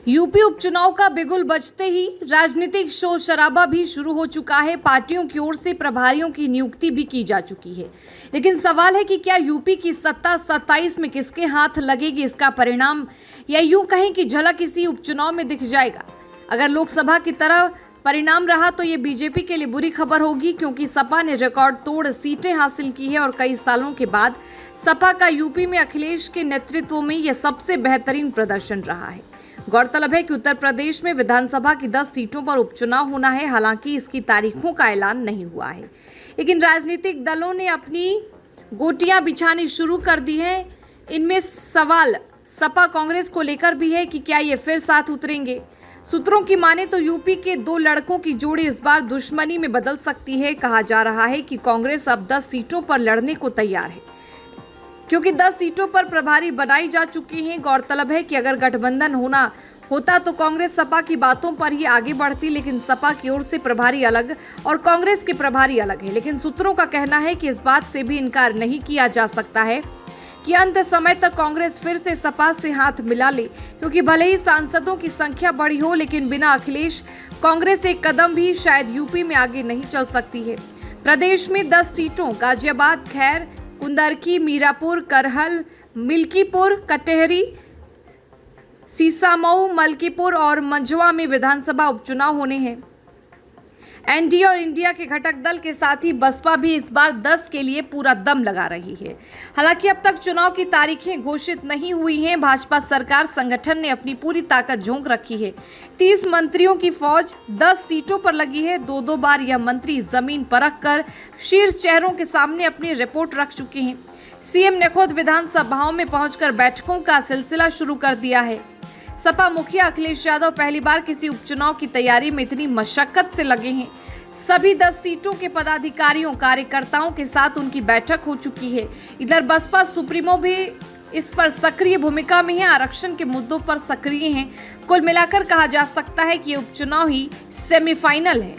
UP उपचुनाव का बिगुल बजते ही राजनीतिक शोर शराबा भी शुरू हो चुका है। पार्टियों की ओर से प्रभारियों की नियुक्ति भी की जा चुकी है, लेकिन सवाल है कि क्या यूपी की सत्ता 27 में किसके हाथ लगेगी, इसका परिणाम या यूं कहें कि झलक इसी उपचुनाव में दिख जाएगा। अगर लोकसभा की तरह परिणाम रहा तो ये बीजेपी के लिए बुरी खबर होगी, क्योंकि सपा ने रिकॉर्ड तोड़ सीटें हासिल की है और कई सालों के बाद सपा का यूपी में अखिलेश के नेतृत्व में यह सबसे बेहतरीन प्रदर्शन रहा है। गौरतलब है कि उत्तर प्रदेश में विधानसभा की 10 सीटों पर उपचुनाव होना है। हालांकि इसकी तारीखों का ऐलान नहीं हुआ है, लेकिन राजनीतिक दलों ने अपनी गोटियां बिछानी शुरू कर दी हैं। इनमें सवाल सपा कांग्रेस को लेकर भी है कि क्या ये फिर साथ उतरेंगे। सूत्रों की माने तो यूपी के दो लड़कों की जोड़ी इस बार दुश्मनी में बदल सकती है। कहा जा रहा है कि कांग्रेस अब 10 सीटों पर लड़ने को तैयार है, क्योंकि 10 सीटों पर प्रभारी बनाई जा चुकी हैं। गौरतलब है कि अगर गठबंधन होता तो कांग्रेस सपा की बातों पर ही आगे बढ़ती, लेकिन सपा की ओर से प्रभारी अलग और कांग्रेस के प्रभारी अलग है। लेकिन सूत्रों का कहना है कि इस बात से भी इनकार नहीं किया जा सकता है कि अंत समय तक कांग्रेस फिर से सपा से हाथ मिला ले, क्योंकि भले ही सांसदों की संख्या बढ़ी हो, लेकिन बिना अखिलेश कांग्रेस एक कदम भी शायद यूपी में आगे नहीं चल सकती है। प्रदेश में 10 सीटों गाजियाबाद, खैर, कुंदरकी, मीरापुर, करहल, मिल्कीपुर, कटेहरी, सीसामऊ, मलकीपुर और मंझवा में विधानसभा उपचुनाव होने हैं। एनडीए और इंडिया के घटक दल के साथ ही बसपा भी इस बार 10 के लिए पूरा दम लगा रही है। हालांकि अब तक चुनाव की तारीखें घोषित नहीं हुई हैं। भाजपा सरकार संगठन ने अपनी पूरी ताकत झोंक रखी है। 30 मंत्रियों की फौज 10 सीटों पर लगी है। दो बार यह मंत्री जमीन परख कर शीर्ष चेहरों के सामने अपनी रिपोर्ट रख चुके हैं। सीएम ने खुद विधानसभाओं में पहुंचकर बैठकों का सिलसिला शुरू कर दिया है। सपा मुखिया अखिलेश यादव पहली बार किसी उपचुनाव की तैयारी में इतनी मशक्कत से लगे हैं। सभी 10 सीटों के पदाधिकारियों, कार्यकर्ताओं के साथ उनकी बैठक हो चुकी है। इधर बसपा सुप्रीमो भी इस पर सक्रिय भूमिका में है, आरक्षण के मुद्दों पर सक्रिय हैं। कुल मिलाकर कहा जा सकता है कि ये उपचुनाव ही सेमीफाइनल है।